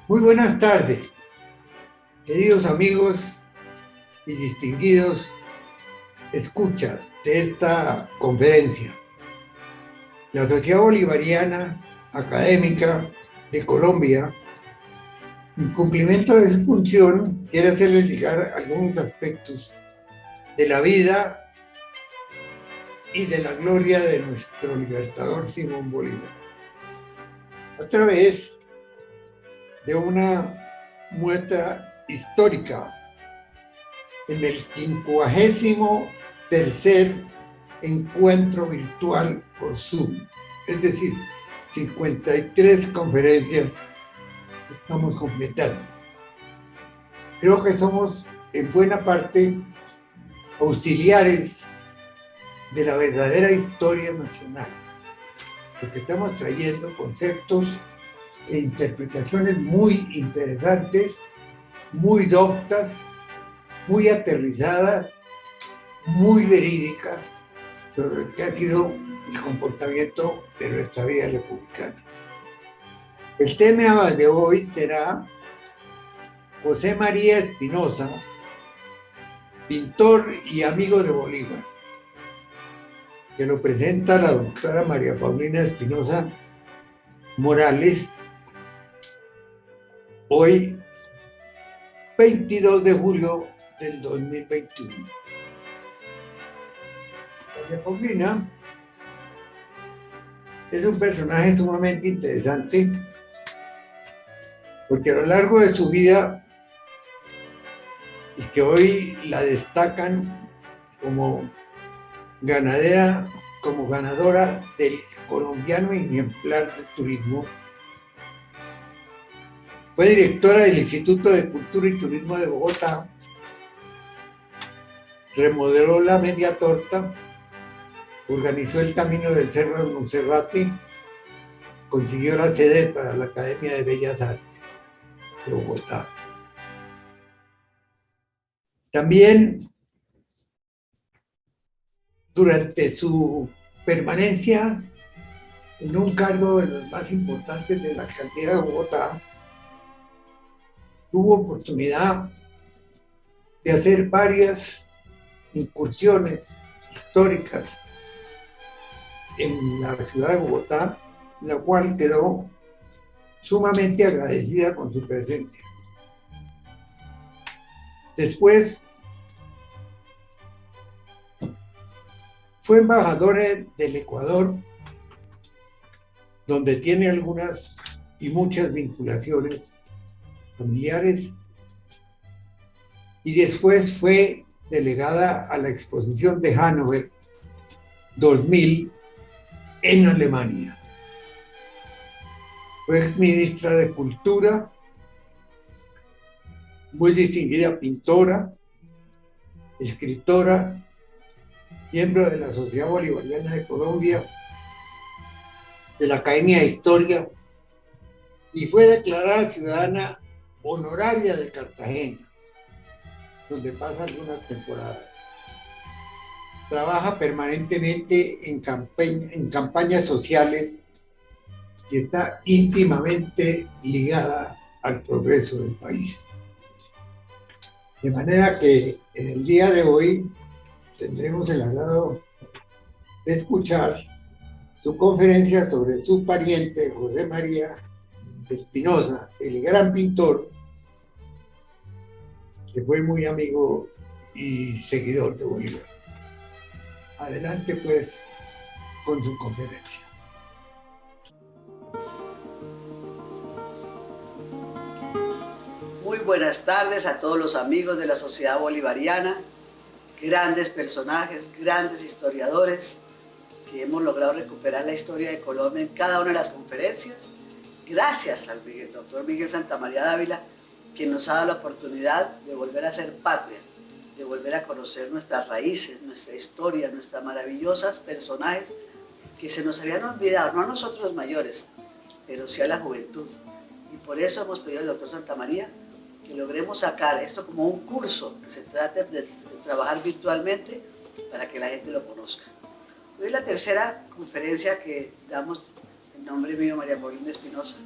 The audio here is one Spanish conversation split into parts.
Muy buenas tardes, queridos amigos y distinguidos escuchas de esta conferencia. La Sociedad Bolivariana Académica de Colombia, en cumplimiento de su función, quiere hacerles llegar algunos aspectos de la vida y de la gloria de nuestro libertador Simón Bolívar, a través de una muestra histórica en el 53º encuentro virtual por Zoom, es decir, 53 conferencias que estamos completando. Creo que somos en buena parte auxiliares de la verdadera historia nacional, porque estamos trayendo conceptos e interpretaciones muy interesantes, muy doctas, muy aterrizadas, muy verídicas sobre el que ha sido el comportamiento de nuestra vida republicana. El tema de hoy será José María Espinosa, pintor y amigo de Bolívar, que lo presenta la doctora María Paulina Espinosa Morales, hoy 22 de julio del 2021. María Paulina es un personaje sumamente interesante porque a lo largo de su vida, y que hoy la destacan como ganadora del colombiano ejemplar de turismo, fue directora del Instituto de Cultura y Turismo de Bogotá, remodeló la Media Torta, organizó el Camino del Cerro de Monserrate, consiguió la sede para la Academia de Bellas Artes de Bogotá. También, durante su permanencia en un cargo de los más importantes de la alcaldía de Bogotá, tuvo oportunidad de hacer varias incursiones históricas en la ciudad de Bogotá, la cual quedó sumamente agradecida con su presencia. Después fue embajadora del Ecuador, donde tiene algunas y muchas vinculaciones familiares, y después fue delegada a la exposición de Hannover 2000 en Alemania. Fue exministra de Cultura, muy distinguida pintora, escritora, miembro de la Sociedad Bolivariana de Colombia, de la Academia de Historia, y fue declarada ciudadana honoraria de Cartagena, donde pasa algunas temporadas. Trabaja permanentemente en campañas sociales y está íntimamente ligada al progreso del país. De manera que en el día de hoy tendremos el agrado de escuchar su conferencia sobre su pariente José María Espinosa, el gran pintor, que fue muy amigo y seguidor de Bolívar. Adelante pues con su conferencia. Muy buenas tardes a todos los amigos de la Sociedad Bolivariana, grandes personajes, grandes historiadores, que hemos logrado recuperar la historia de Colombia en cada una de las conferencias, gracias al doctor Miguel Santamaría Dávila, que nos ha dado la oportunidad de volver a ser patria, de volver a conocer nuestras raíces, nuestra historia, nuestros maravillosos personajes que se nos habían olvidado, no a nosotros los mayores, pero sí a la juventud. Y por eso hemos pedido al doctor Santamaría que logremos sacar esto como un curso, que se trate de trabajar virtualmente para que la gente lo conozca. Hoy es la tercera conferencia que damos en nombre mío, María Paulina Espinosa.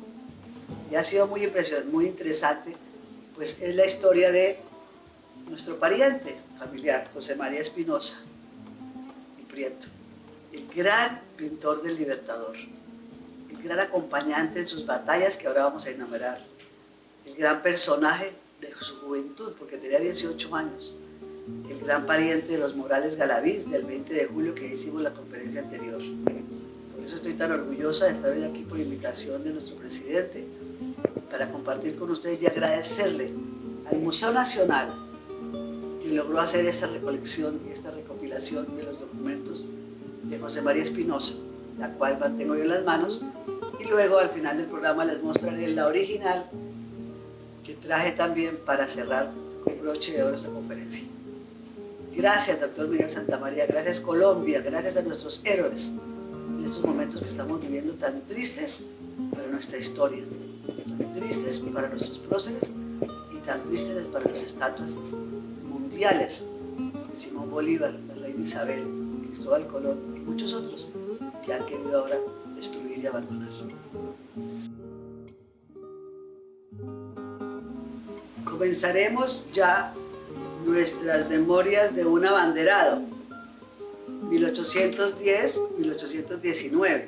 y ha sido muy impresionante, muy interesante, pues es la historia de nuestro pariente familiar, José María Espinosa y Prieto, el gran pintor del Libertador, el gran acompañante en sus batallas que ahora vamos a enumerar, el gran personaje de su juventud, porque tenía 18 años, el gran pariente de los Morales Galaviz del 20 de julio que hicimos la conferencia anterior. Por eso estoy tan orgullosa de estar hoy aquí por invitación de nuestro presidente, para compartir con ustedes y agradecerle al Museo Nacional que logró hacer esta recolección y esta recopilación de los documentos de José María Espinosa, la cual mantengo yo en las manos, y luego al final del programa les mostraré la original que traje también para cerrar el broche de oro de esta conferencia. Gracias, doctor Miguel Santamaría, gracias Colombia, gracias a nuestros héroes en estos momentos que estamos viviendo tan tristes para nuestra historia, tan tristes para nuestros próceres y tan tristes para las estatuas mundiales de Simón Bolívar, la reina Isabel, Cristóbal Colón y muchos otros que han querido ahora destruir y abandonar. Comenzaremos ya nuestras memorias de un abanderado, 1810-1819.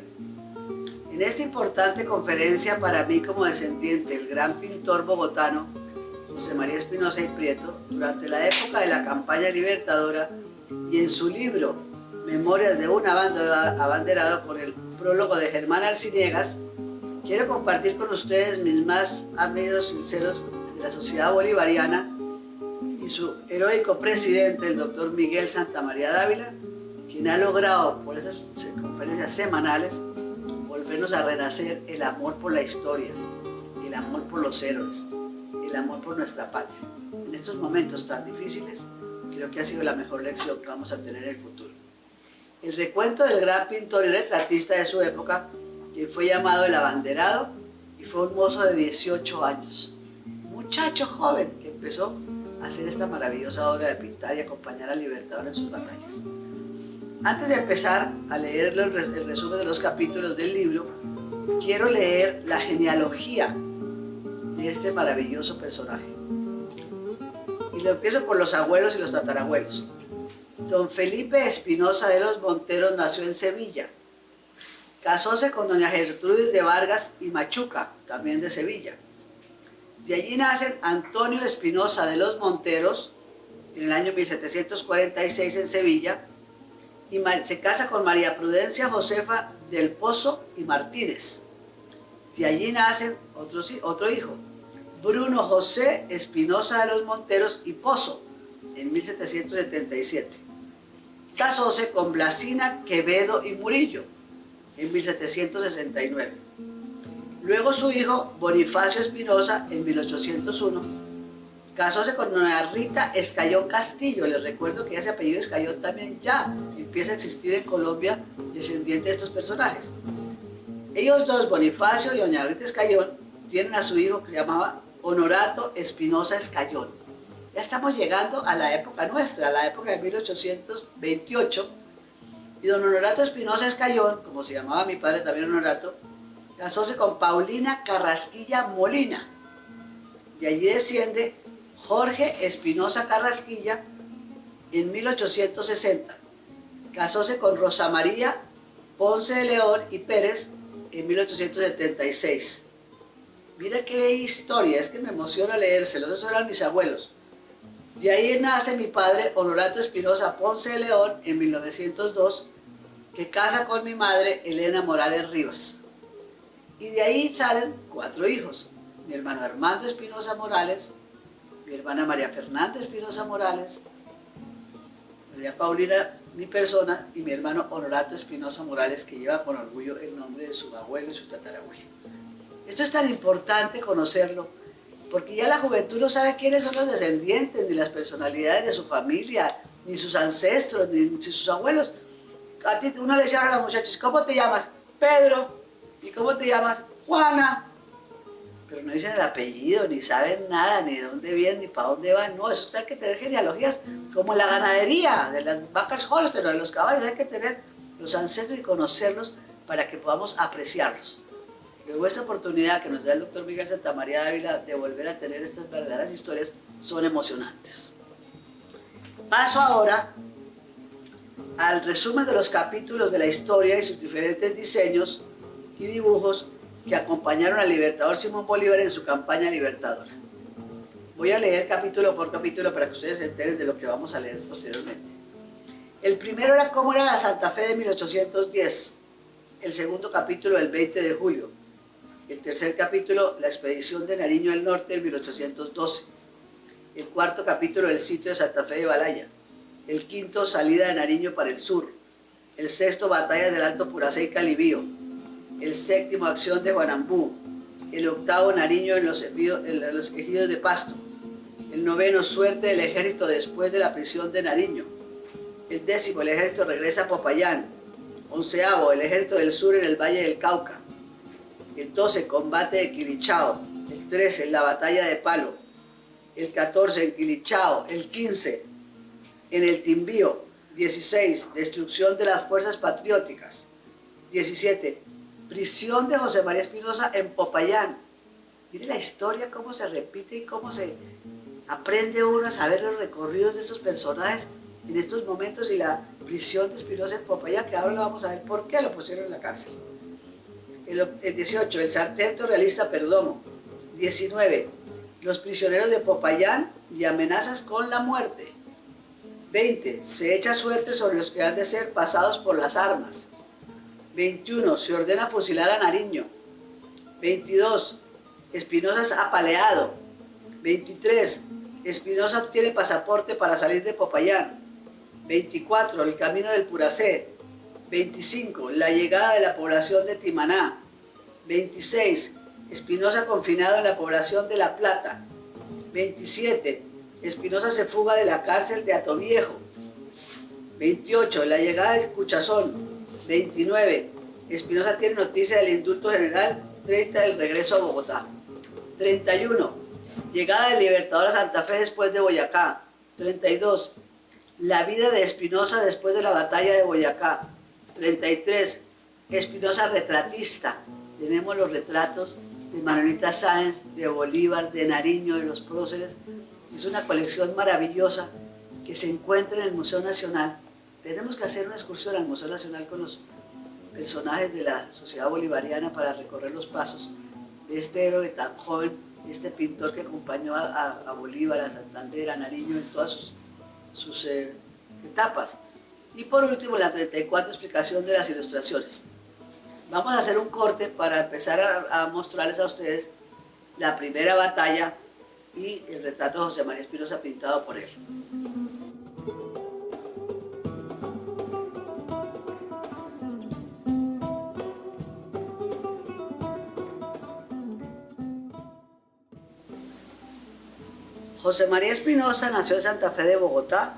En esta importante conferencia para mí como descendiente del gran pintor bogotano José María Espinosa y Prieto, durante la época de la campaña libertadora y en su libro Memorias de un abanderado con el prólogo de Germán Arciniegas, quiero compartir con ustedes mis más amigos sinceros de la sociedad bolivariana y su heroico presidente, el doctor Miguel Santamaría Dávila, quien ha logrado por esas conferencias semanales volvernos a renacer el amor por la historia, el amor por los héroes, el amor por nuestra patria. En estos momentos tan difíciles, creo que ha sido la mejor lección que vamos a tener en el futuro. El recuento del gran pintor y retratista de su época, quien fue llamado el abanderado y fue un mozo de 18 años, muchacho joven que empezó a hacer esta maravillosa obra de pintar y acompañar al Libertador en sus batallas. Antes de empezar a leer el resumen de los capítulos del libro, quiero leer la genealogía de este maravilloso personaje. Y lo empiezo por los abuelos y los tatarabuelos. Don Felipe Espinosa de los Monteros nació en Sevilla. Casóse con doña Gertrudis de Vargas y Machuca, también de Sevilla. De allí nacen Antonio Espinosa de los Monteros, en el año 1746 en Sevilla, y se casa con María Prudencia Josefa del Pozo y Martínez. De allí nacen otro hijo, Bruno José Espinosa de los Monteros y Pozo, en 1777. Casóse con Blasina Quevedo y Murillo, en 1769. Luego su hijo Bonifacio Espinosa, en 1801, casóse con doña Rita Escayón Castillo. Les recuerdo que ese apellido Escayón también ya empieza a existir en Colombia, descendiente de estos personajes. Ellos dos, Bonifacio y doña Rita Escayón, tienen a su hijo que se llamaba Honorato Espinosa Escayón. Ya estamos llegando a la época nuestra, a la época de 1828, y don Honorato Espinosa Escayón, como se llamaba mi padre también Honorato, casóse con Paulina Carrasquilla Molina. De allí desciende Jorge Espinosa Carrasquilla en 1860. Casóse con Rosa María Ponce de León y Pérez en 1876. Mira qué historia, es que me emociona leérselos, esos eran mis abuelos. De ahí nace mi padre Honorato Espinosa Ponce de León en 1902, que casa con mi madre Elena Morales Rivas. Y de ahí salen 4 hijos, mi hermano Armando Espinosa Morales, mi hermana María Fernanda Espinosa Morales, María Paulina, mi persona, y mi hermano Honorato Espinosa Morales, que lleva con orgullo el nombre de su abuelo y su tatarabuelo. Esto es tan importante conocerlo, porque ya la juventud no sabe quiénes son los descendientes, ni las personalidades de su familia, ni sus ancestros, ni sus abuelos. A ti uno le decía a los muchachos, ¿cómo te llamas? Pedro. ¿Y cómo te llamas? Juana. Pero no dicen el apellido, ni saben nada, ni de dónde vienen, ni para dónde van. No, eso hay que tener genealogías, como en la ganadería, de las vacas Holstein o de los caballos, hay que tener los ancestros y conocerlos para que podamos apreciarlos. Luego esta oportunidad que nos da el doctor Miguel Santamaría Dávila de volver a tener estas verdaderas historias son emocionantes. Paso ahora al resumen de los capítulos de la historia y sus diferentes diseños y dibujos que acompañaron al libertador Simón Bolívar en su campaña libertadora. Voy a leer capítulo por capítulo para que ustedes se enteren de lo que vamos a leer posteriormente. El primero era cómo era la Santa Fe de 1810, el segundo capítulo el 20 de julio, el tercer capítulo la expedición de Nariño al norte en 1812, el cuarto capítulo el sitio de Santa Fe de Balaya, el quinto salida de Nariño para el sur, el sexto batalla del Alto Puracé y Calibío, el séptimo acción de Guanambú, el octavo Nariño en los ejidos de Pasto, el noveno suerte del ejército después de la prisión de Nariño, el décimo el ejército regresa a Popayán, onceavo el ejército del sur en el Valle del Cauca, el 12 combate de Quilichao, el 13 la batalla de Palo, el 14 en Quilichao, el 15 en el Timbío, 16 destrucción de las fuerzas patrióticas, 17 prisión de José María Espinosa en Popayán. Mire la historia, cómo se repite y cómo se aprende uno a saber los recorridos de estos personajes en estos momentos, y la prisión de Espinosa en Popayán, que ahora lo vamos a ver por qué lo pusieron en la cárcel. El 18, el sargento realista Perdomo. 19, los prisioneros de Popayán y amenazas con la muerte. 20, se echa suerte sobre los que han de ser pasados por las armas. 21, se ordena fusilar a Nariño. 22, Espinosa es apaleado. 23, Espinosa obtiene pasaporte para salir de Popayán. 24, el camino del Puracé. 25, la llegada de la población de Timaná. 26, Espinosa confinado en la población de La Plata. 27, Espinosa se fuga de la cárcel de Atoviejo. 28, la llegada del Cuchazón. 29, Espinosa tiene noticia del indulto general. 30, el regreso a Bogotá. 31, llegada del libertador a Santa Fe después de Boyacá. 32, la vida de Espinosa después de la batalla de Boyacá. 33, Espinosa retratista. Tenemos los retratos de Manuelita Sáenz, de Bolívar, de Nariño, de los próceres. Es una colección maravillosa que se encuentra en el Museo Nacional. Tenemos que hacer una excursión al Museo Nacional con los personajes de la sociedad bolivariana para recorrer los pasos de este héroe tan joven, este pintor que acompañó a Bolívar, a Santander, a Nariño en todas sus etapas. Y por último, la 34, explicación de las ilustraciones. Vamos a hacer un corte para empezar a mostrarles a ustedes la primera batalla y el retrato de José María Espinosa pintado por él. José María Espinosa nació en Santa Fe de Bogotá,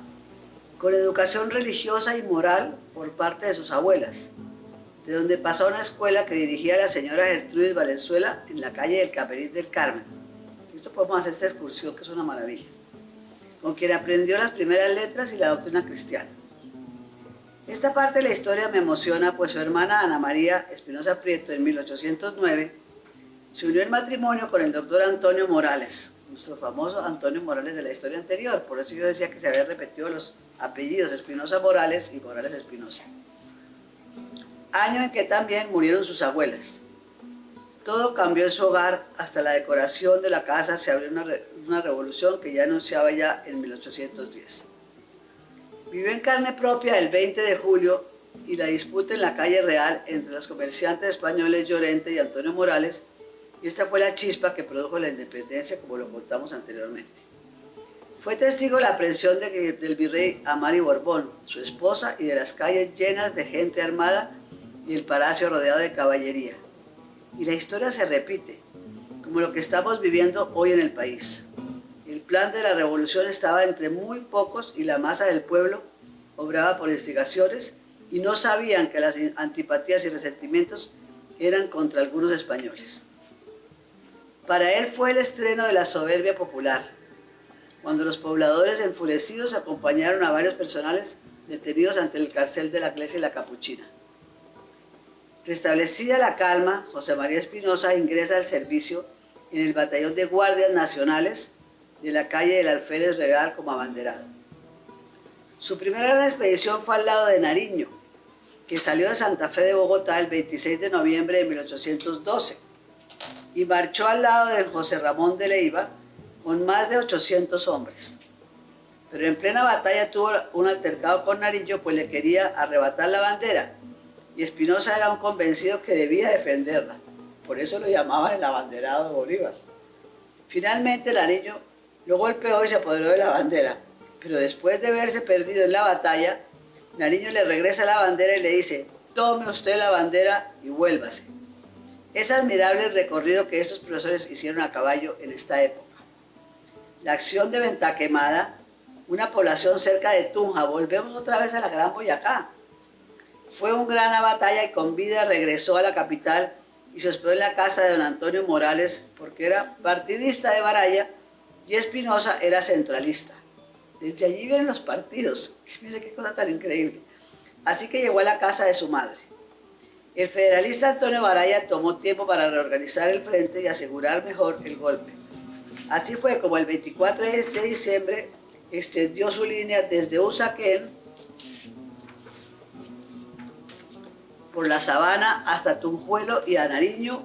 con educación religiosa y moral por parte de sus abuelas, de donde pasó a una escuela que dirigía la señora Gertrudis Valenzuela en la calle del Caperín del Carmen. Esto podemos hacer esta excursión, que es una maravilla, con quien aprendió las primeras letras y la doctrina cristiana. Esta parte de la historia me emociona, pues su hermana Ana María Espinosa Prieto en 1809 se unió en matrimonio con el doctor Antonio Morales, nuestro famoso Antonio Morales de la historia anterior. Por eso yo decía que se habían repetido los apellidos Espinosa Morales y Morales Espinosa. Año en que también murieron sus abuelas. Todo cambió en su hogar, hasta la decoración de la casa se abrió una revolución que ya anunciaba ya en 1810. Vivió en carne propia el 20 de julio y la disputa en la calle Real entre los comerciantes españoles Llorente y Antonio Morales, y esta fue la chispa que produjo la independencia, como lo contamos anteriormente. Fue testigo de la aprehensión del virrey Amari Borbón, su esposa, y de las calles llenas de gente armada y el palacio rodeado de caballería. Y la historia se repite, como lo que estamos viviendo hoy en el país. El plan de la revolución estaba entre muy pocos y la masa del pueblo obraba por instigaciones y no sabían que las antipatías y resentimientos eran contra algunos españoles. Para él fue el estreno de la soberbia popular, cuando los pobladores enfurecidos acompañaron a varios personales detenidos ante el carcel de la iglesia y la Capuchina. Restablecida la calma, José María Espinosa ingresa al servicio en el Batallón de Guardias Nacionales de la calle del Alférez Real como abanderado. Su primera gran expedición fue al lado de Nariño, que salió de Santa Fe de Bogotá el 26 de noviembre de 1812 y marchó al lado de José Ramón de Leiva con más de 800 hombres. Pero en plena batalla tuvo un altercado con Nariño, pues le quería arrebatar la bandera, y Espinosa era un convencido que debía defenderla. Por eso lo llamaban el abanderado de Bolívar. Finalmente Nariño lo golpeó y se apoderó de la bandera, pero después de verse perdido en la batalla, Nariño le regresa la bandera y le dice: tome usted la bandera y vuélvase. Es admirable el recorrido que estos profesores hicieron a caballo en esta época. La acción de Ventaquemada, una población cerca de Tunja, volvemos otra vez a la Gran Boyacá. Fue una gran batalla y con vida regresó a la capital y se hospedó en la casa de don Antonio Morales porque era partidista de Baraya y Espinosa era centralista. Desde allí vienen los partidos. Mire qué cosa tan increíble. Así que llegó a la casa de su madre. El federalista Antonio Baraya tomó tiempo para reorganizar el frente y asegurar mejor el golpe. Así fue como el 24 de diciembre extendió su línea desde Usaquén por la Sabana hasta Tunjuelo, y a Nariño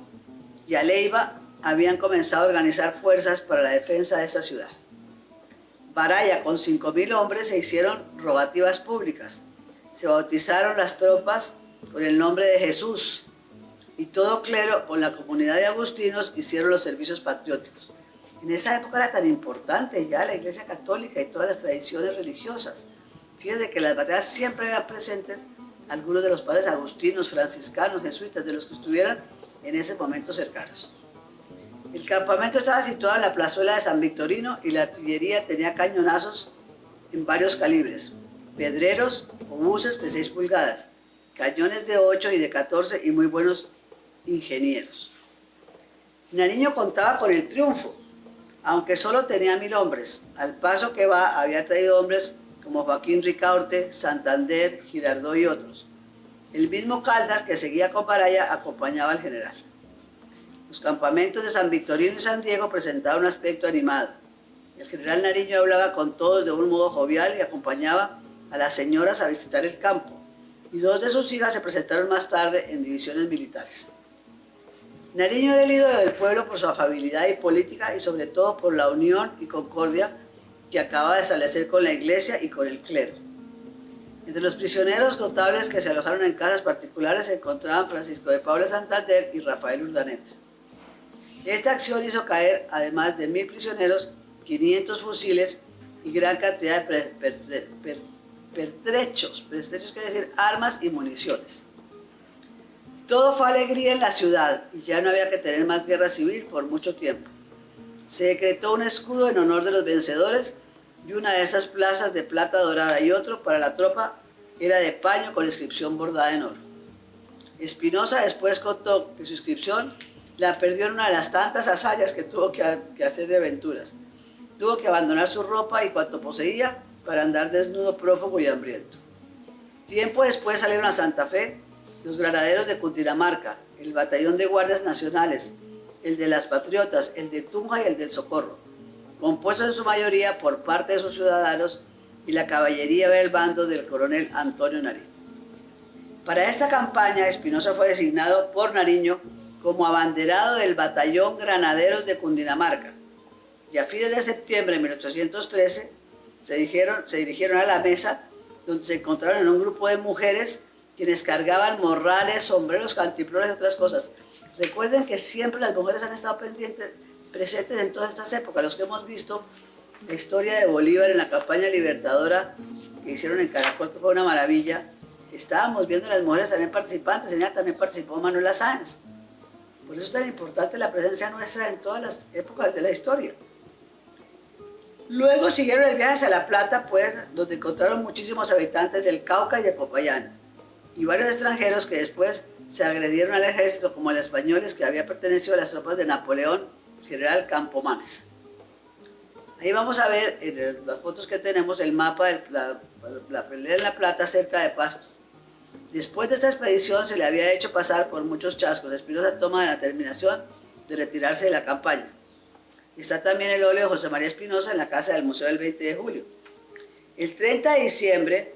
y a Leiva habían comenzado a organizar fuerzas para la defensa de esta ciudad. Baraya con 5.000 hombres se hicieron rogativas públicas. Se bautizaron las tropas con el nombre de Jesús y todo clero con la comunidad de agustinos hicieron los servicios patrióticos. En esa época era tan importante ya la Iglesia Católica y todas las tradiciones religiosas. Fíjense que las batallas siempre eran presentes algunos de los padres agustinos, franciscanos, jesuitas, de los que estuvieran en ese momento cercanos. El campamento estaba situado en la plazuela de San Victorino y la artillería tenía cañonazos en varios calibres, pedreros, obuses de 6 pulgadas, cañones de 8 y de 14 y muy buenos ingenieros. Nariño contaba con el triunfo, aunque solo tenía 1.000 hombres. Al paso que va, había traído hombres como Joaquín Ricaurte, Santander, Girardot y otros. El mismo Caldas, que seguía con Baraya, acompañaba al general. Los campamentos de San Victorino y San Diego presentaban un aspecto animado. El general Nariño hablaba con todos de un modo jovial y acompañaba a las señoras a visitar el campo, y 2 de sus hijas se presentaron más tarde en divisiones militares. Nariño era el ídolo del pueblo por su afabilidad y política y sobre todo por la unión y concordia que acaba de establecer con la iglesia y con el clero. Entre los prisioneros notables que se alojaron en casas particulares se encontraban Francisco de Paula Santander y Rafael Urdaneta. Esta acción hizo caer, además de 1.000 prisioneros, 500 fusiles y gran cantidad de pertrechos quiere decir armas y municiones. Todo fue alegría en la ciudad y ya no había que tener más guerra civil por mucho tiempo. Se decretó un escudo en honor de los vencedores y una de esas plazas de plata dorada y otro para la tropa era de paño con inscripción bordada en oro. Espinosa después contó que su inscripción la perdió en una de las tantas hazañas que tuvo que hacer de aventuras. Tuvo que abandonar su ropa y cuanto poseía para andar desnudo, prófugo y hambriento. Tiempo después salieron a Santa Fe los granaderos de Cundinamarca, el batallón de guardias nacionales, el de las Patriotas, el de Tunja y el del Socorro, compuestos en su mayoría por parte de sus ciudadanos, y la caballería del bando del coronel Antonio Nariño. Para esta campaña, Espinosa fue designado por Nariño como abanderado del batallón Granaderos de Cundinamarca, y a fines de septiembre de 1813 se dirigieron a la mesa, donde se encontraron en un grupo de mujeres quienes cargaban morrales, sombreros, cantimploras y otras cosas. Recuerden que siempre las mujeres han estado presentes en todas estas épocas. Los que hemos visto la historia de Bolívar en la campaña libertadora que hicieron en Caracol, que fue una maravilla, estábamos viendo a las mujeres también participantes. En ella también participó Manuela Sáenz. Por eso es tan importante la presencia nuestra en todas las épocas de la historia. Luego siguieron el viaje hacia La Plata, pues, donde encontraron muchísimos habitantes del Cauca y de Popayán, y varios extranjeros que después se agredieron al ejército, como los españoles que había pertenecido a las tropas de Napoleón, general Campomanes. Ahí vamos a ver en las fotos que tenemos el mapa de la pelea en La Plata cerca de Pasto. Después de esta expedición se le había hecho pasar por muchos chascos. Espinosa toma la determinación de retirarse de la campaña. Está también el óleo de José María Espinosa en la casa del Museo del 20 de julio. El 30 de diciembre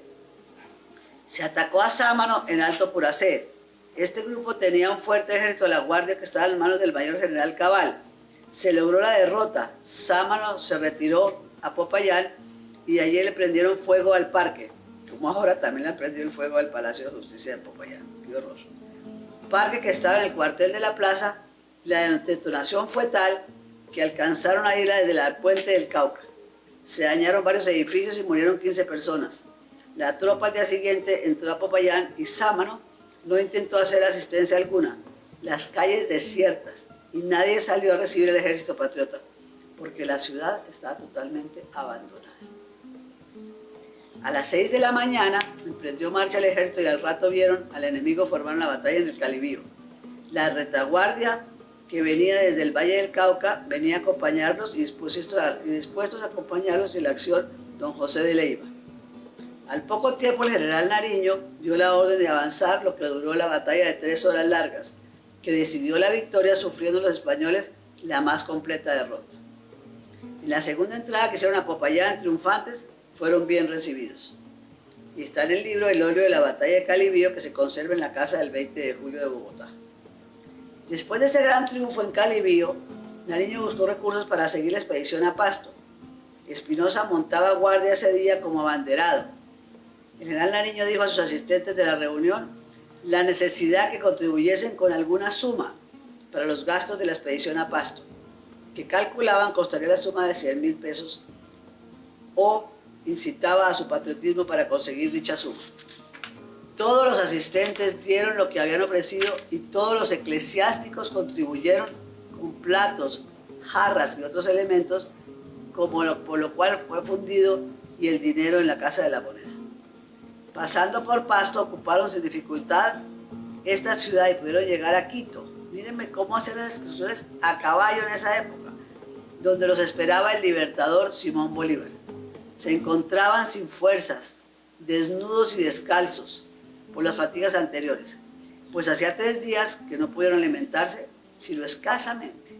se atacó a Sámano en Alto Puracé. Este grupo tenía un fuerte ejército de la guardia que estaba en manos del mayor general Cabal. Se logró la derrota. Sámano se retiró a Popayán y allí le prendieron fuego al parque, como ahora también le prendió el fuego al Palacio de Justicia de Popayán. ¡Qué horror! Parque que estaba en el cuartel de la plaza. La detonación fue tal que alcanzaron a irla desde el puente del Cauca. Se dañaron varios edificios y murieron 15 personas. La tropa al día siguiente entró a Popayán y Sámano no intentó hacer asistencia alguna. Las calles desiertas y nadie salió a recibir el ejército patriota porque la ciudad estaba totalmente abandonada. A las 6 de la mañana emprendió marcha el ejército y al rato vieron al enemigo formar una batalla en el Calibío. La retaguardia que venía desde el Valle del Cauca venía a acompañarlos y dispuestos a acompañarlos en la acción don José de Leiva. Al poco tiempo el general Nariño dio la orden de avanzar, lo que duró la batalla de 3 horas largas, que decidió la victoria sufriendo los españoles la más completa derrota. En la segunda entrada que hicieron a Popayán triunfantes, fueron bien recibidos. Y está en el libro El óleo de la batalla de Calibío, que se conserva en la casa del 20 de julio de Bogotá. Después de este gran triunfo en Calibío, Nariño buscó recursos para seguir la expedición a Pasto. Espinosa montaba guardia ese día como abanderado. El general Nariño dijo a sus asistentes de la reunión la necesidad que contribuyesen con alguna suma para los gastos de la expedición a Pasto, que calculaban costaría la suma de 100.000 pesos, o incitaba a su patriotismo para conseguir dicha suma. Todos los asistentes dieron lo que habían ofrecido y todos los eclesiásticos contribuyeron con platos, jarras y otros elementos, por lo cual fue fundido y el dinero en la Casa de la Moneda. Pasando por Pasto, ocuparon sin dificultad esta ciudad y pudieron llegar a Quito. Mírenme cómo hacían las excursiones a caballo en esa época, donde los esperaba el libertador Simón Bolívar. Se encontraban sin fuerzas, desnudos y descalzos por las fatigas anteriores, pues hacía 3 días que no pudieron alimentarse, sino escasamente.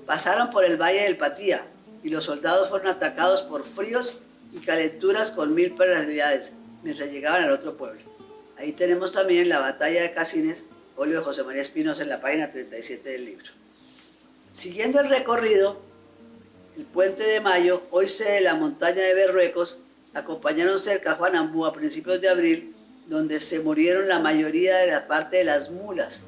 Pasaron por el Valle del Patía y los soldados fueron atacados por fríos y calenturas con 1000 penalidades mientras llegaban al otro pueblo. Ahí tenemos también la batalla de Casines, óleo de José María Espinosa en la página 37 del libro. Siguiendo el recorrido, el Puente de Mayo, hoy sede de la montaña de Berruecos, acompañaron cerca a Juan Ambú a principios de abril, donde se murieron la mayoría de la parte de las mulas,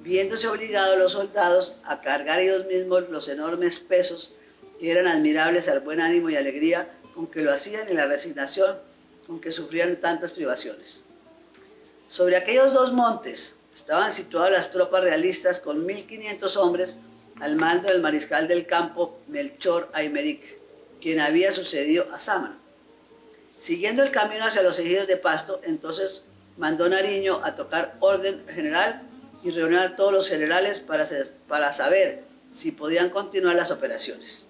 viéndose obligados los soldados a cargar ellos mismos los enormes pesos que eran admirables al buen ánimo y alegría con que lo hacían y la resignación con que sufrían tantas privaciones. Sobre aquellos 2 montes estaban situadas las tropas realistas con 1.500 hombres al mando del mariscal del campo Melchor Aymeric, quien había sucedido a Sámano. Siguiendo el camino hacia los ejidos de Pasto, entonces mandó Nariño a tocar orden general y reunió a todos los generales para saber si podían continuar las operaciones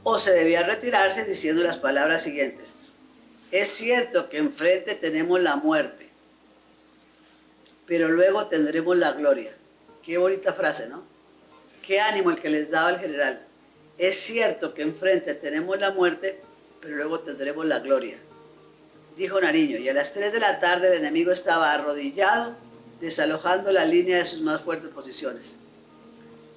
o se debía retirarse, diciendo las palabras siguientes: es cierto que enfrente tenemos la muerte, pero luego tendremos la gloria. Qué bonita frase, ¿no? Qué ánimo el que les daba el general. Es cierto que enfrente tenemos la muerte, pero luego tendremos la gloria, dijo Nariño, y a las 3 de la tarde el enemigo estaba arrodillado, desalojando la línea de sus más fuertes posiciones.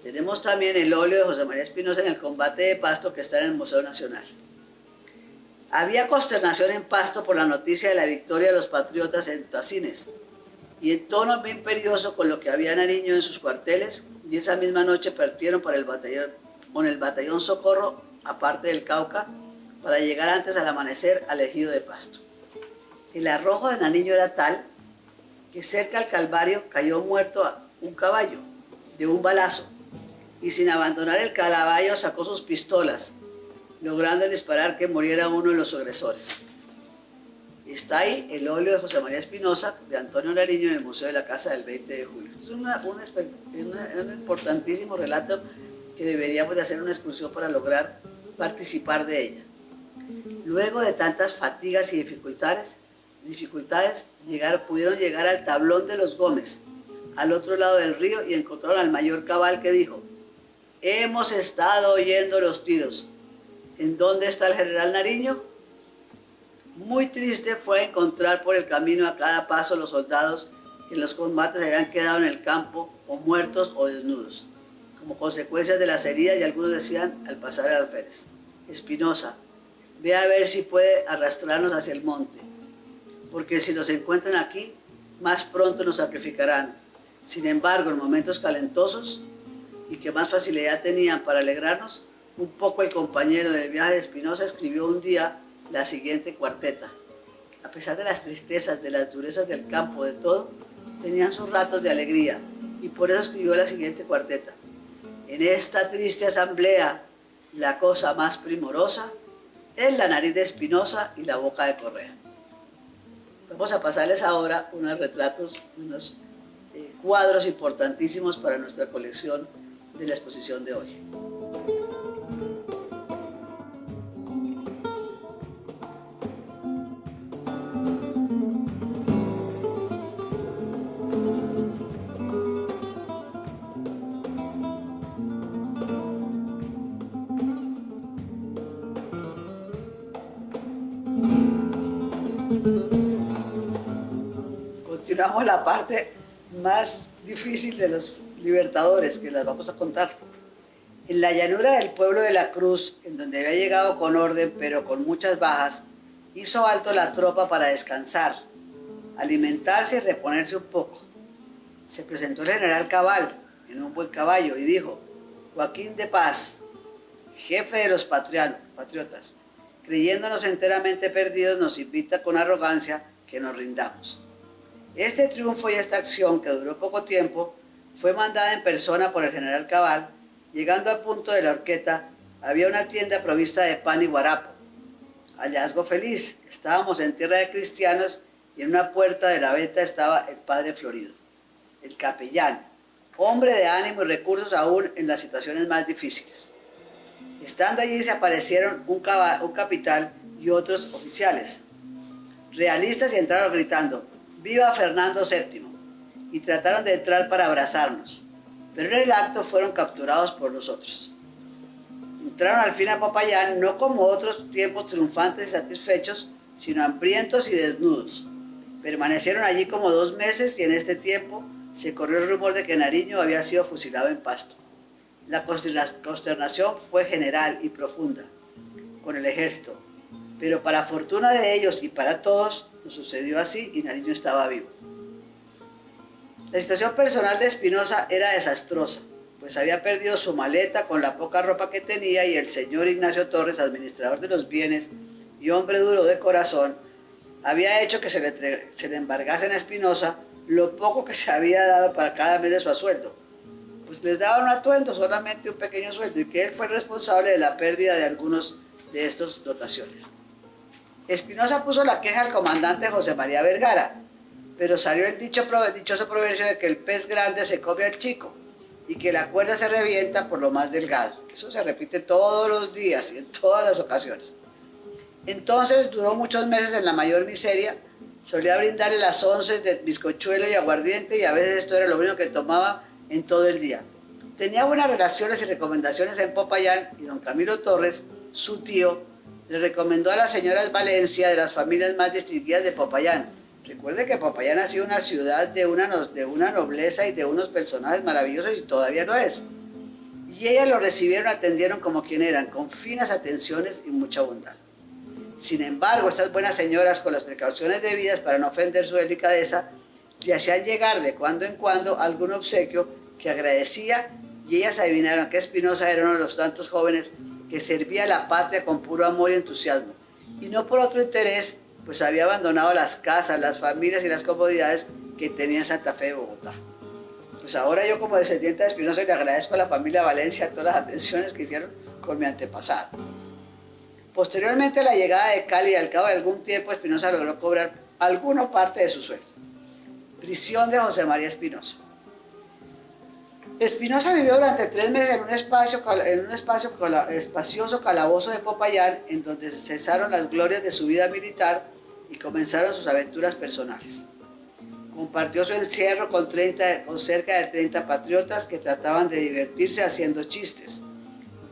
Tenemos también el óleo de José María Espinosa en el combate de Pasto, que está en el Museo Nacional. Había consternación en Pasto por la noticia de la victoria de los patriotas en Tasines, y en tono muy imperioso con lo que había Nariño en sus cuarteles, y esa misma noche partieron para con el batallón Socorro, aparte del Cauca, para llegar antes al amanecer al ejido de Pasto. El arrojo de Nariño era tal que cerca al Calvario cayó muerto un caballo de un balazo, y sin abandonar el caballo sacó sus pistolas, logrando disparar que muriera uno de los agresores. Está ahí el óleo de José María Espinosa, de Antonio Nariño, en el Museo de la Casa del 20 de julio. Es un importantísimo relato que deberíamos de hacer una excursión para lograr participar de ella. Luego de tantas fatigas y dificultades, dificultades pudieron llegar al tablón de los Gómez, al otro lado del río, y encontraron al mayor Cabal, que dijo: hemos estado oyendo los tiros. ¿En dónde está el general Nariño? Muy triste fue encontrar por el camino a cada paso los soldados que en los combates se habían quedado en el campo, o muertos o desnudos, como consecuencias de las heridas, y algunos decían al pasar el alférez: Espinosa, ve a ver si puede arrastrarnos hacia el monte, porque si nos encuentran aquí, más pronto nos sacrificarán. Sin embargo, en momentos calentosos y que más facilidad tenían para alegrarnos, un poco el compañero del viaje de Espinosa escribió un día la siguiente cuarteta: a pesar de las tristezas, de las durezas del campo, de todo, tenían sus ratos de alegría, y por eso escribió la siguiente cuarteta: en esta triste asamblea, la cosa más primorosa es la nariz de Espinosa y la boca de Correa. Vamos a pasarles ahora unos retratos, unos cuadros importantísimos para nuestra colección de la exposición de hoy. Continuamos la parte más difícil de los libertadores, que las vamos a contar. En la llanura del pueblo de La Cruz, en donde había llegado con orden pero con muchas bajas, hizo alto la tropa para descansar, alimentarse y reponerse un poco. Se presentó el general Cabal en un buen caballo y dijo: Joaquín de Paz, jefe de los patriotas, creyéndonos enteramente perdidos, nos invita con arrogancia que nos rindamos. Este triunfo y esta acción, que duró poco tiempo, fue mandada en persona por el general Cabal. Llegando al punto de la horqueta, había una tienda provista de pan y guarapo. Hallazgo feliz, estábamos en tierra de cristianos, y en una puerta de la venta estaba el padre Florido, el capellán, hombre de ánimo y recursos aún en las situaciones más difíciles. Estando allí se aparecieron un capitán y otros oficiales realistas, y entraron gritando: ¡Viva Fernando VII! Y trataron de entrar para abrazarnos, pero en el acto fueron capturados por nosotros. Entraron al fin a Popayán, no como otros tiempos triunfantes y satisfechos, sino hambrientos y desnudos. Permanecieron allí como 2 meses, y en este tiempo se corrió el rumor de que Nariño había sido fusilado en Pasto. La consternación fue general y profunda con el ejército, pero para fortuna de ellos y para todos, nos sucedió así y Nariño estaba vivo. La situación personal de Espinosa era desastrosa, pues había perdido su maleta con la poca ropa que tenía, y el señor Ignacio Torres, administrador de los bienes y hombre duro de corazón, había hecho que se le embargasen a Espinosa lo poco que se había dado para cada mes de su asueldo. Pues les daba un atuendo, solamente un pequeño sueldo, y que él fue el responsable de la pérdida de algunos de estas dotaciones. Espinosa puso la queja al comandante José María Vergara, pero salió el dichoso proverbio de que el pez grande se come al chico y que la cuerda se revienta por lo más delgado. Eso se repite todos los días y en todas las ocasiones. Entonces duró muchos meses en la mayor miseria. Solía brindarle las onces de bizcochuelo y aguardiente, y a veces esto era lo único que tomaba en todo el día. Tenía buenas relaciones y recomendaciones en Popayán, y don Camilo Torres, su tío, le recomendó a las señoras Valencia, de las familias más distinguidas de Popayán. Recuerde que Popayán ha sido una ciudad de una nobleza y de unos personajes maravillosos, y todavía lo es. Y ellas lo recibieron, atendieron como quien eran, con finas atenciones y mucha bondad. Sin embargo, estas buenas señoras, con las precauciones debidas para no ofender su delicadeza, le hacían llegar de cuando en cuando algún obsequio que agradecía, y ellas adivinaron que Espinosa era uno de los tantos jóvenes que servía a la patria con puro amor y entusiasmo, y no por otro interés, pues había abandonado las casas, las familias y las comodidades que tenía en Santa Fe de Bogotá. Pues ahora yo, como descendiente de Espinosa, le agradezco a la familia Valencia todas las atenciones que hicieron con mi antepasado. Posteriormente a la llegada de Cali, al cabo de algún tiempo, Espinosa logró cobrar alguna parte de su sueldo. Prisión de José María Espinosa. Espinosa vivió durante 3 meses en un espacioso calabozo de Popayán, en donde cesaron las glorias de su vida militar, y comenzaron sus aventuras personales. Compartió su encierro con cerca de 30 patriotas que trataban de divertirse haciendo chistes,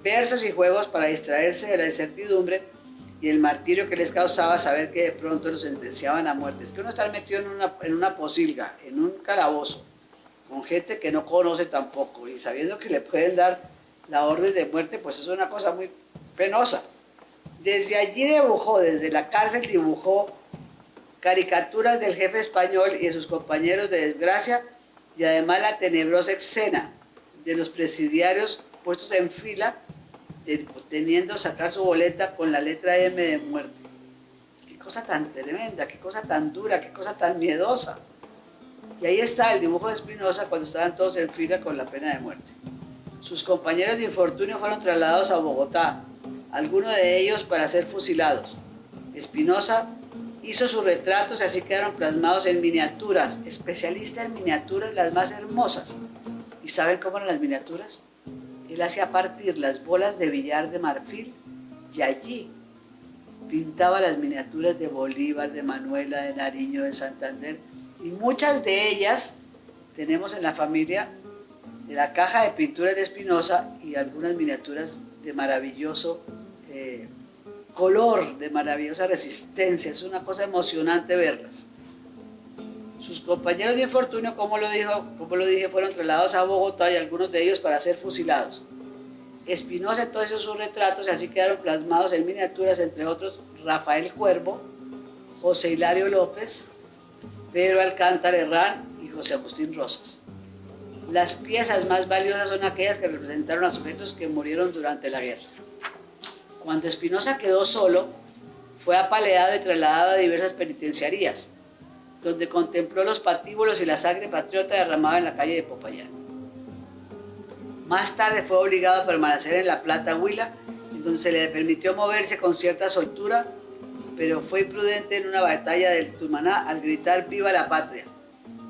versos y juegos para distraerse de la incertidumbre y el martirio que les causaba saber que de pronto los sentenciaban a muerte. Es que uno está metido en una posilga, en un calabozo, con gente que no conoce tampoco, y sabiendo que le pueden dar la orden de muerte, pues es una cosa muy penosa. Desde allí desde la cárcel dibujó caricaturas del jefe español y de sus compañeros de desgracia, y además la tenebrosa escena de los presidiarios puestos en fila, teniendo sacar su boleta con la letra M de muerte. Qué cosa tan tremenda, qué cosa tan dura, qué cosa tan miedosa. Y ahí está el dibujo de Espinosa cuando estaban todos en fila con la pena de muerte. Sus compañeros de infortunio fueron trasladados a Bogotá, algunos de ellos para ser fusilados. Espinosa hizo sus retratos y así quedaron plasmados en miniaturas, especialista en miniaturas las más hermosas. ¿Y saben cómo eran las miniaturas? Él hacía partir las bolas de billar de marfil y allí pintaba las miniaturas de Bolívar, de Manuela, de Nariño, de Santander, y muchas de ellas tenemos en la familia de la caja de pinturas de Espinosa y algunas miniaturas de maravilloso color, de maravillosa resistencia. Es una cosa emocionante verlas. Sus compañeros de infortunio, como lo dije, fueron trasladados a Bogotá y algunos de ellos para ser fusilados. Espinosa entonces hizo sus retratos y así quedaron plasmados en miniaturas, entre otros Rafael Cuervo, José Hilario López, Pedro Alcántara Herrán y José Agustín Rosas. Las piezas más valiosas son aquellas que representaron a sujetos que murieron durante la guerra. Cuando Espinosa quedó solo, fue apaleado y trasladado a diversas penitenciarías, donde contempló los patíbulos y la sangre patriota derramada en la calle de Popayán. Más tarde fue obligado a permanecer en La Plata, Huila, en donde se le permitió moverse con cierta soltura, pero fue imprudente en una batalla del Tumaná al gritar «¡Viva la patria!»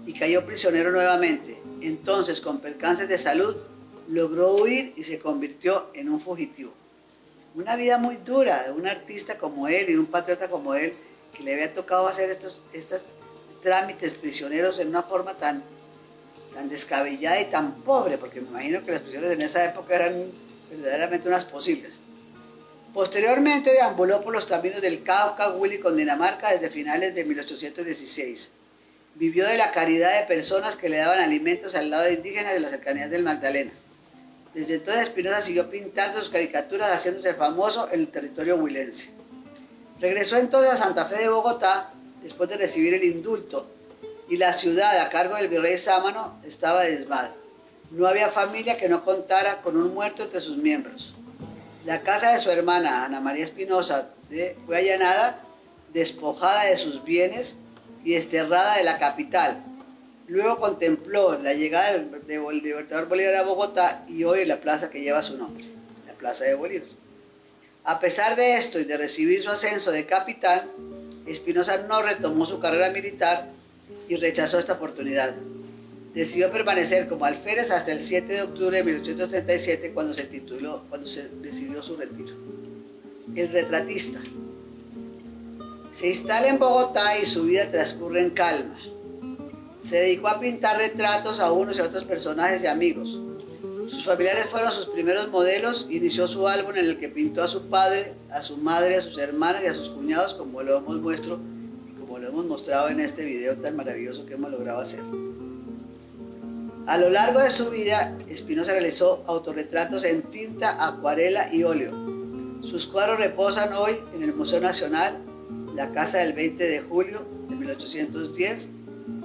y cayó prisionero nuevamente. Entonces, con percances de salud, logró huir y se convirtió en un fugitivo. Una vida muy dura de un artista como él y de un patriota como él, que le había tocado hacer estos trámites prisioneros en una forma tan descabellada y tan pobre, porque me imagino que las prisiones en esa época eran verdaderamente unas posilgas. Posteriormente deambuló por los caminos del Cauca, Huila y Cundinamarca desde finales de 1816. Vivió de la caridad de personas que le daban alimentos al lado de indígenas de las cercanías del Magdalena. Desde entonces Espinosa siguió pintando sus caricaturas, haciéndose famoso en el territorio huilense. Regresó entonces a Santa Fe de Bogotá después de recibir el indulto, y la ciudad a cargo del virrey Sámano estaba diezmada. No había familia que no contara con un muerto entre sus miembros. La casa de su hermana, Ana María Espinosa, fue allanada, despojada de sus bienes y desterrada de la capital. Luego contempló la llegada del libertador Bolívar a Bogotá y hoy la plaza que lleva su nombre, la Plaza de Bolívar. A pesar de esto y de recibir su ascenso de capitán, Espinosa no retomó su carrera militar y rechazó esta oportunidad. Decidió permanecer como alférez hasta el 7 de octubre de 1837, cuando se decidió su retiro. El retratista. Se instala en Bogotá y su vida transcurre en calma. Se dedicó a pintar retratos a unos y a otros personajes y amigos. Sus familiares fueron sus primeros modelos. Inició su álbum en el que pintó a su padre, a su madre, a sus hermanas y a sus cuñados, como lo hemos mostrado en este video tan maravilloso que hemos logrado hacer. A lo largo de su vida, Espinosa realizó autorretratos en tinta, acuarela y óleo. Sus cuadros reposan hoy en el Museo Nacional, la Casa del 20 de julio de 1810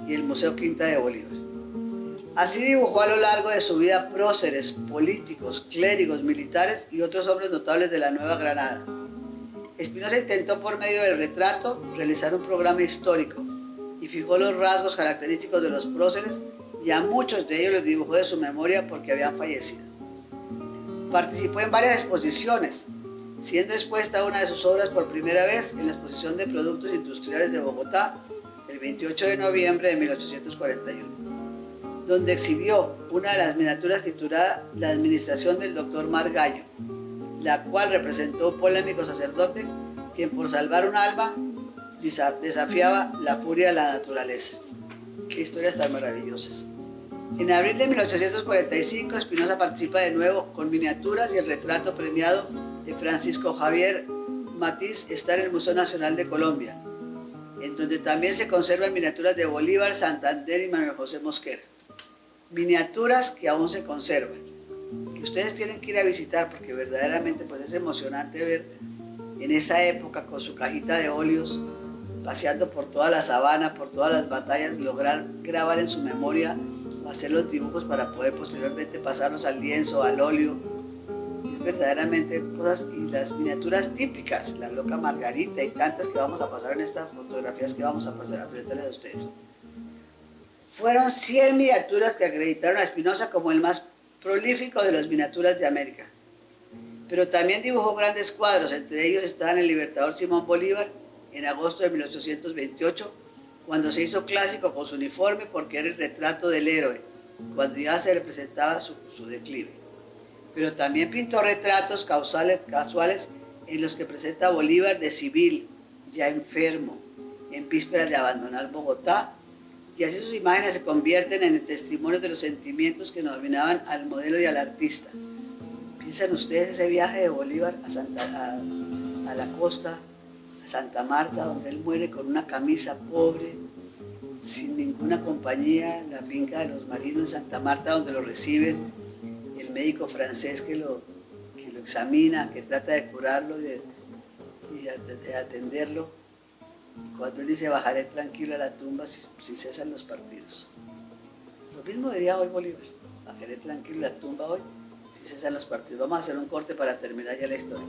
y el Museo Quinta de Bolívar. Así dibujó a lo largo de su vida próceres, políticos, clérigos, militares y otros hombres notables de la Nueva Granada. Espinosa intentó por medio del retrato realizar un programa histórico y fijó los rasgos característicos de los próceres, y a muchos de ellos los dibujó de su memoria porque habían fallecido. Participó en varias exposiciones, siendo expuesta una de sus obras por primera vez en la exposición de productos industriales de Bogotá el 28 de noviembre de 1841, donde exhibió una de las miniaturas titulada La administración del doctor Margallo, la cual representó un polémico sacerdote quien por salvar un alma desafiaba la furia de la naturaleza. Qué historias tan maravillosas. En abril de 1845, Espinosa participa de nuevo con miniaturas y el retrato premiado de Francisco Javier Matiz está en el Museo Nacional de Colombia, en donde también se conservan miniaturas de Bolívar, Santander y Manuel José Mosquera. Miniaturas que aún se conservan, que ustedes tienen que ir a visitar porque verdaderamente pues, es emocionante ver en esa época con su cajita de óleos, paseando por toda la sabana, por todas las batallas, lograr grabar en su memoria, hacer los dibujos para poder posteriormente pasarlos al lienzo, al óleo. Es verdaderamente cosas, y las miniaturas típicas, la loca Margarita y tantas que vamos a pasar en estas fotografías que vamos a pasar a presentarles a ustedes. Fueron 100 miniaturas que acreditaron a Espinosa como el más prolífico de las miniaturas de América. Pero también dibujó grandes cuadros, entre ellos estaban el libertador Simón Bolívar en agosto de 1828, cuando se hizo clásico con su uniforme porque era el retrato del héroe, cuando ya se representaba su declive. Pero también pintó retratos casuales en los que presenta a Bolívar de civil, ya enfermo, en vísperas de abandonar Bogotá, y así sus imágenes se convierten en testimonios de los sentimientos que dominaban al modelo y al artista. ¿Piensan ustedes ese viaje de Bolívar a la costa, a Santa Marta, donde él muere con una camisa pobre, sin ninguna compañía, en la finca de los marinos en Santa Marta, donde lo reciben el médico francés que lo examina, que trata de curarlo y de atenderlo? Cuando él dice, bajaré tranquilo a la tumba si cesan los partidos. Lo mismo diría hoy Bolívar, bajaré tranquilo a la tumba hoy si cesan los partidos. Vamos a hacer un corte para terminar ya la historia.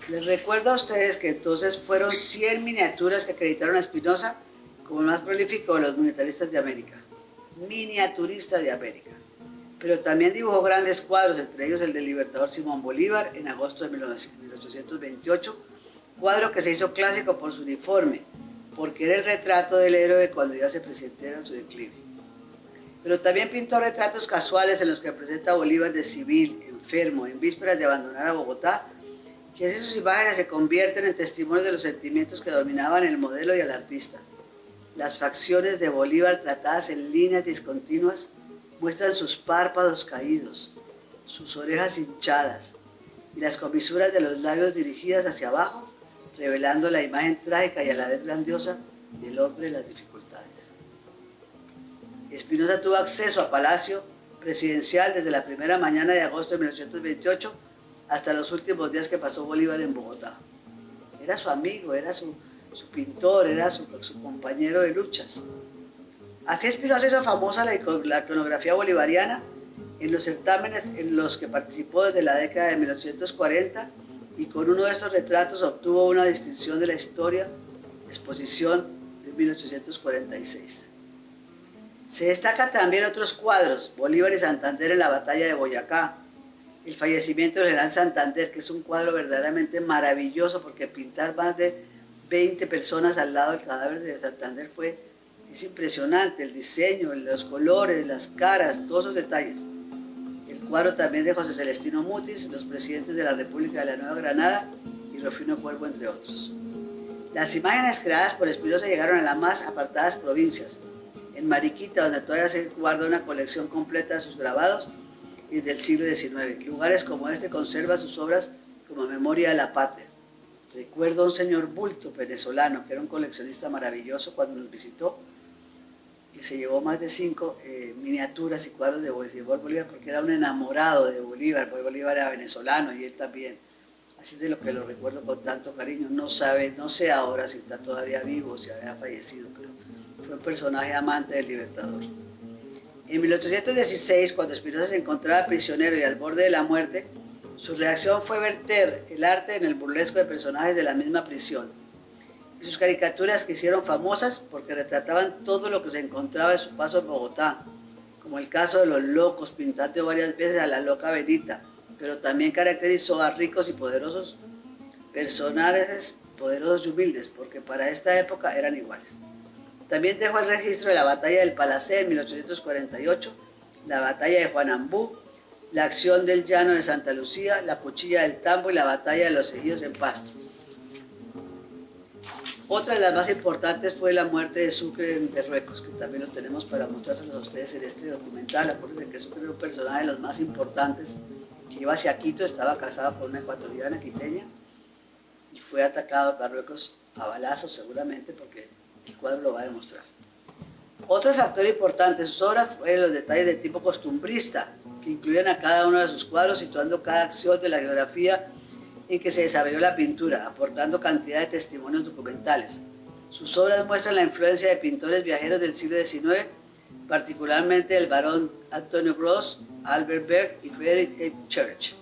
Les recuerdo a ustedes que entonces fueron 100 miniaturas que acreditaron a Espinosa como el más prolífico de los miniaturistas de América. Miniaturista de América. Pero también dibujó grandes cuadros, entre ellos el del libertador Simón Bolívar en agosto de 1828, cuadro que se hizo clásico por su uniforme, porque era el retrato del héroe cuando ya se presentara su declive. Pero también pintó retratos casuales en los que presenta a Bolívar de civil, enfermo, en vísperas de abandonar a Bogotá, que así sus imágenes se convierten en testimonios de los sentimientos que dominaban el modelo y al artista. Las facciones de Bolívar tratadas en líneas discontinuas muestran sus párpados caídos, sus orejas hinchadas y las comisuras de los labios dirigidas hacia abajo, revelando la imagen trágica y a la vez grandiosa del hombre de las dificultades. Espinosa tuvo acceso a Palacio Presidencial desde la primera mañana de agosto de 1828 hasta los últimos días que pasó Bolívar en Bogotá. Era su amigo, era su pintor, era su compañero de luchas. Así Espinosa hizo famosa la iconografía bolivariana en los certámenes en los que participó desde la década de 1840 y con uno de estos retratos obtuvo una distinción de la historia, exposición de 1846. Se destacan también otros cuadros, Bolívar y Santander en la batalla de Boyacá, el fallecimiento del general Santander, que es un cuadro verdaderamente maravilloso porque pintar más de 20 personas al lado del cadáver de Santander es impresionante, el diseño, los colores, las caras, todos esos detalles. El cuadro también de José Celestino Mutis, los presidentes de la República de la Nueva Granada y Rufino Cuervo, entre otros. Las imágenes creadas por Espinosa llegaron a las más apartadas provincias, en Mariquita, donde todavía se guarda una colección completa de sus grabados, y del siglo XIX. Lugares como este conservan sus obras como memoria de la patria. Recuerdo a un señor Bulto, venezolano, que era un coleccionista maravilloso cuando nos visitó, que se llevó más de 5 miniaturas y cuadros de Bolívar, porque era un enamorado de Bolívar. Bolívar era venezolano y él también. Así es de lo que lo recuerdo con tanto cariño. No sé ahora si está todavía vivo o si había fallecido, pero fue un personaje amante del Libertador. En 1816, cuando Espinosa se encontraba prisionero y al borde de la muerte, su reacción fue verter el arte en el burlesco de personajes de la misma prisión. Y sus caricaturas que hicieron famosas porque retrataban todo lo que se encontraba en su paso en Bogotá, como el caso de los locos, pintando varias veces a la loca Benita, pero también caracterizó a ricos y poderosos personajes poderosos y humildes, porque para esta época eran iguales. También dejó el registro de la batalla del Palacé en 1848, la batalla de Juanambú, la acción del Llano de Santa Lucía, la Cuchilla del Tambo y la batalla de los Ejidos en Pasto. Otra de las más importantes fue la muerte de Sucre en Berruecos, que también lo tenemos para mostrárselos a ustedes en este documental. Acuérdense que Sucre era un personaje de los más importantes, que iba hacia Quito, estaba casado con una ecuatoriana quiteña y fue atacado en Berruecos a balazos seguramente, porque el cuadro lo va a demostrar. Otro factor importante de sus obras fueron los detalles de tipo costumbrista, que incluían a cada uno de sus cuadros, situando cada acción de la geografía en que se desarrolló la pintura, aportando cantidad de testimonios documentales. Sus obras muestran la influencia de pintores viajeros del siglo XIX, particularmente el barón Antonio Gros, Albert Berg y Frederick H. Church.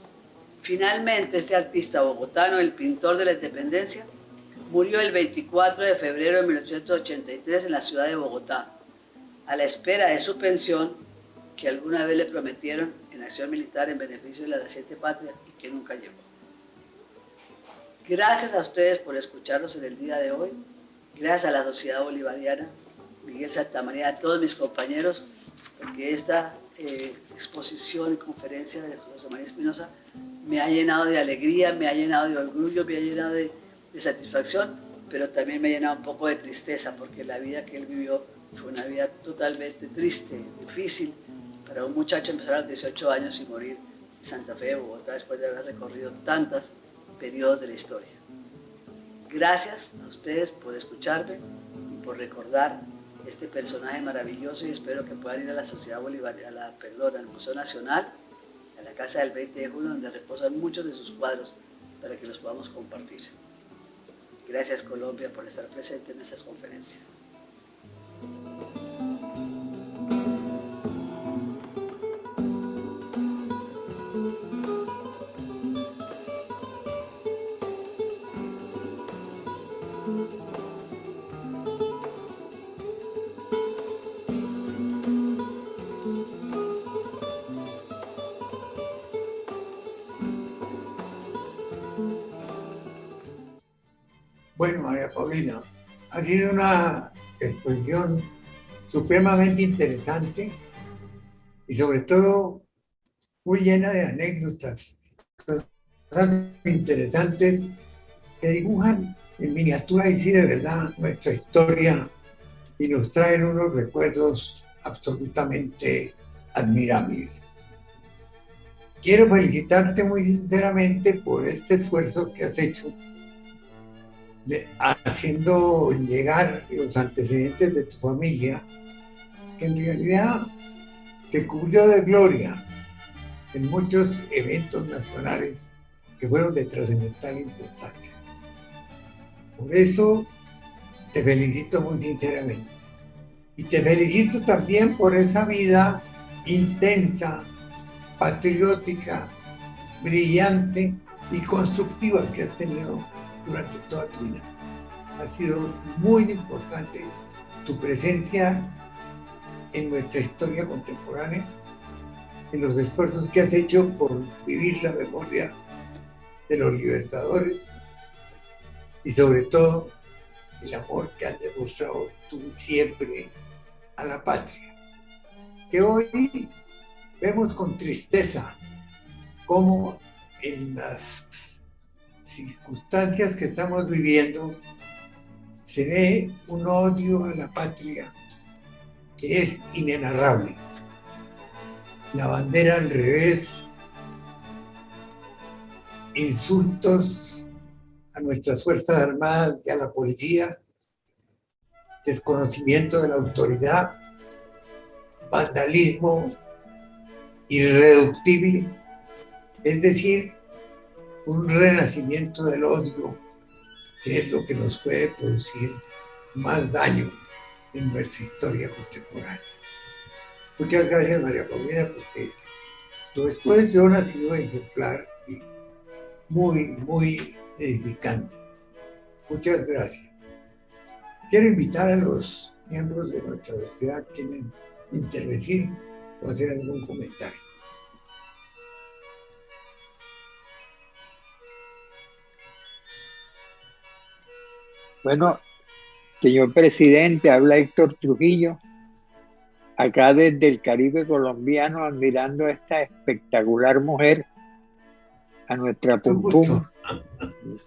Finalmente, este artista bogotano, el pintor de la independencia, murió el 24 de febrero de 1883 en la ciudad de Bogotá, a la espera de su pensión que alguna vez le prometieron en acción militar en beneficio de la naciente patria y que nunca llegó. Gracias a ustedes por escucharnos en el día de hoy, gracias a la Sociedad Bolivariana, Miguel Santamaría, a todos mis compañeros, porque esta exposición y conferencia de José María Espinosa me ha llenado de alegría, me ha llenado de orgullo, me ha llenado de satisfacción, pero también me ha llenado un poco de tristeza, porque la vida que él vivió fue una vida totalmente triste, difícil, para un muchacho empezar a los 18 años y morir en Santa Fe de Bogotá después de haber recorrido tantos periodos de la historia. Gracias a ustedes por escucharme y por recordar este personaje maravilloso, y espero que puedan ir a la Sociedad Bolivariana, al Museo Nacional, a la Casa del 20 de Junio, donde reposan muchos de sus cuadros para que los podamos compartir. Gracias, Colombia, por estar presente en estas conferencias. Bueno, María Paulina, ha sido una exposición supremamente interesante y sobre todo muy llena de anécdotas, cosas interesantes que dibujan en miniatura y sí de verdad nuestra historia y nos traen unos recuerdos absolutamente admirables. Quiero felicitarte muy sinceramente por este esfuerzo que has hecho haciendo llegar los antecedentes de tu familia, que en realidad se cubrió de gloria en muchos eventos nacionales que fueron de trascendental importancia. Por eso te felicito muy sinceramente. Y te felicito también por esa vida intensa, patriótica, brillante y constructiva que has tenido durante toda tu vida. Ha sido muy importante tu presencia en nuestra historia contemporánea, en los esfuerzos que has hecho por vivir la memoria de los libertadores y sobre todo el amor que has demostrado tú siempre a la patria, que hoy vemos con tristeza cómo en las circunstancias que estamos viviendo se ve un odio a la patria que es inenarrable. La bandera al revés, insultos a nuestras Fuerzas Armadas y a la policía, desconocimiento de la autoridad, vandalismo irreductible, es decir, un renacimiento del odio, que es lo que nos puede producir más daño en nuestra historia contemporánea. Muchas gracias, María Paulina, porque tu exposición ha sido ejemplar y muy edificante. Muchas gracias. Quiero invitar a los miembros de nuestra sociedad que quieren intervenir o hacer algún comentario. Bueno, señor presidente, habla Héctor Trujillo, acá desde el Caribe colombiano, admirando a esta espectacular mujer, a nuestra Mucho Pum gusto. Pum,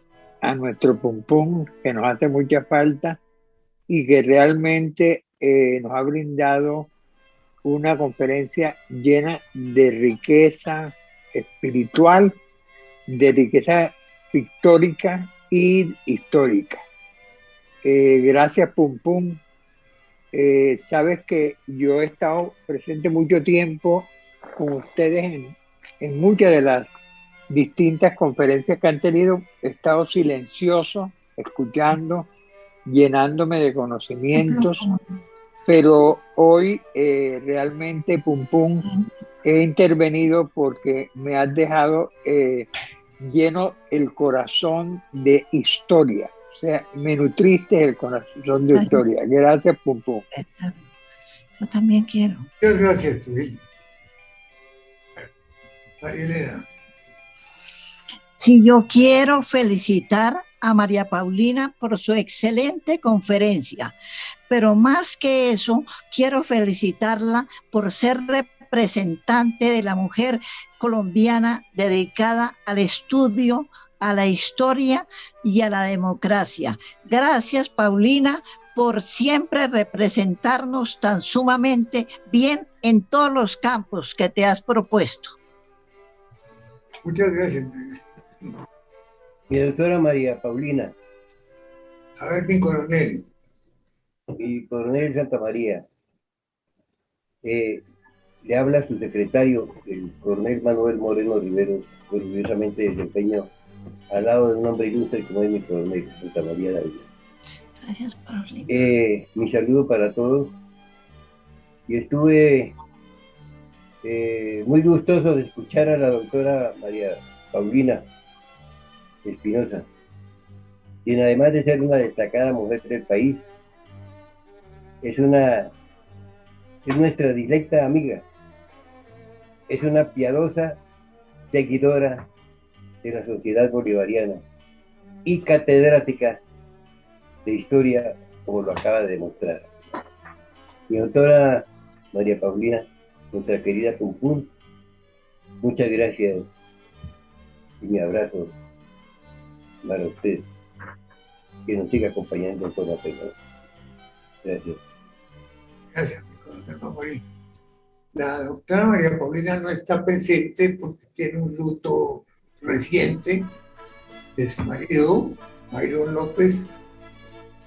a nuestro Pum Pum, que nos hace mucha falta y que realmente nos ha brindado una conferencia llena de riqueza espiritual, de riqueza pictórica y histórica. Gracias, Pum Pum. Sabes que yo he estado presente mucho tiempo con ustedes en muchas de las distintas conferencias que han tenido. He estado silencioso, escuchando, llenándome de conocimientos, pero hoy realmente, Pum Pum, he intervenido porque me has dejado lleno el corazón de historia. O sea, me nutriste el corazón de historia. Gracias, Pum Pum. Yo también quiero. Muchas gracias, Trujillo. Elena. Sí, yo quiero felicitar a María Paulina por su excelente conferencia, pero más que eso, quiero felicitarla por ser representante de la mujer colombiana dedicada al estudio, a la historia y a la democracia. Gracias, Paulina, por siempre representarnos tan sumamente bien en todos los campos que te has propuesto. Muchas gracias. Mi doctora María Paulina. A ver, mi coronel. Mi coronel Santa María. Le habla su secretario, el coronel Manuel Moreno Rivero, que orgullosamente desempeño al lado de un hombre ilustre como es mi coronel Santa María David. Gracias, Paulina. Mi saludo para todos. Y estuve muy gustoso de escuchar a la doctora María Paulina Espinosa, quien además de ser una destacada mujer del país, es nuestra directa amiga, es una piadosa seguidora de la sociedad bolivariana y catedrática de historia, como lo acaba de demostrar. Mi doctora María Paulina, nuestra querida Pum Pum, muchas gracias y mi abrazo para usted, que nos siga acompañando con la pena. Gracias. Gracias, mi coronel Manuel. La doctora María Paulina no está presente porque tiene un luto reciente de su marido, Byron López.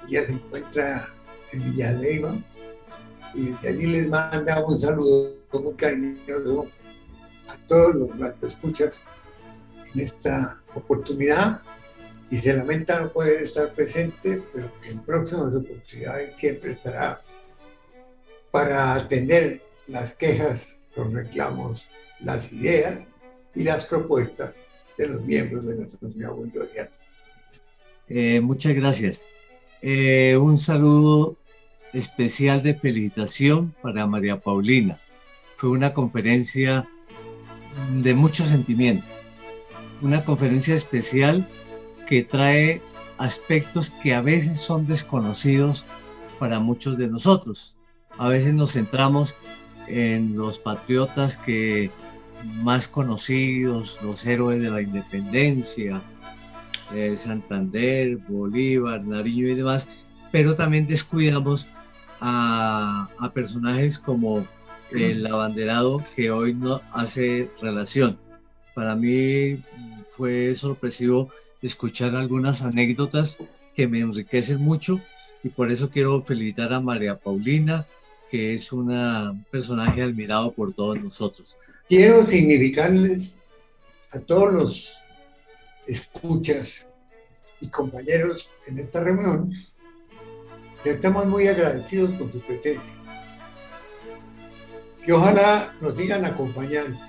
Ella se encuentra en Villa de Leyva y desde allí les manda un saludo muy cariñoso a todos los radioescuchas en esta oportunidad y se lamenta no poder estar presente, pero que en próximas oportunidades siempre estará para atender las quejas, los reclamos, las ideas y las propuestas de los miembros de la sociedad bolivariana. Muchas gracias. Un saludo especial de felicitación para María Paulina. Fue una conferencia de mucho sentimiento, una conferencia especial que trae aspectos que a veces son desconocidos para muchos de nosotros. A veces nos centramos en los patriotas más conocidos, los héroes de la independencia, Santander, Bolívar, Nariño y demás, pero también descuidamos a personajes como el abanderado que hoy no hace relación. Para mí fue sorpresivo escuchar algunas anécdotas que me enriquecen mucho y por eso quiero felicitar a María Paulina, que es un personaje admirado por todos nosotros. Quiero significarles a todos los escuchas y compañeros en esta reunión que estamos muy agradecidos por su presencia, que ojalá nos sigan acompañando.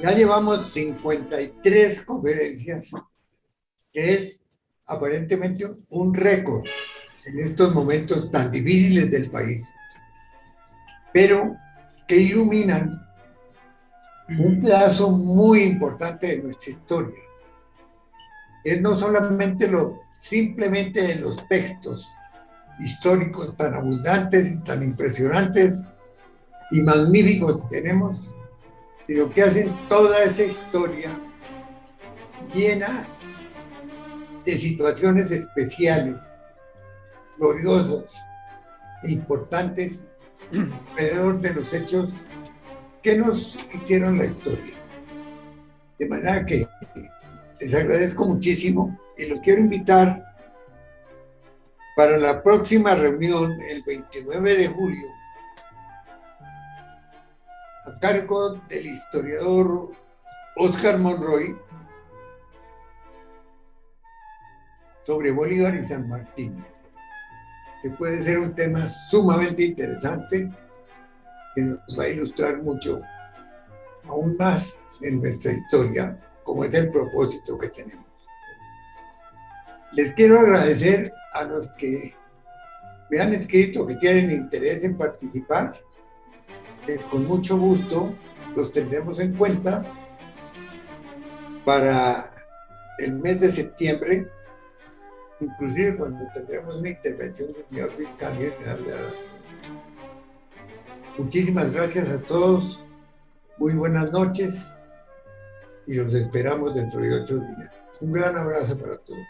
Ya llevamos 53 conferencias, que es aparentemente un récord en estos momentos tan difíciles del país, pero que iluminan un pedazo muy importante de nuestra historia. Es no solamente lo simplemente de los textos históricos tan abundantes y tan impresionantes y magníficos que tenemos, sino que hacen toda esa historia llena de situaciones especiales, gloriosas e importantes alrededor de los hechos que nos hicieron la historia. De manera que les agradezco muchísimo y los quiero invitar para la próxima reunión, el 29 de julio, a cargo del historiador Oscar Monroy, sobre Bolívar y San Martín, que puede ser un tema sumamente interesante que nos va a ilustrar mucho, aún más en nuestra historia, como es el propósito que tenemos. Les quiero agradecer a los que me han escrito que tienen interés en participar, que con mucho gusto los tendremos en cuenta para el mes de septiembre, inclusive cuando tendremos una intervención del señor fiscal general de la Nación. Muchísimas gracias a todos, muy buenas noches y los esperamos dentro de 8 días. Un gran abrazo para todos.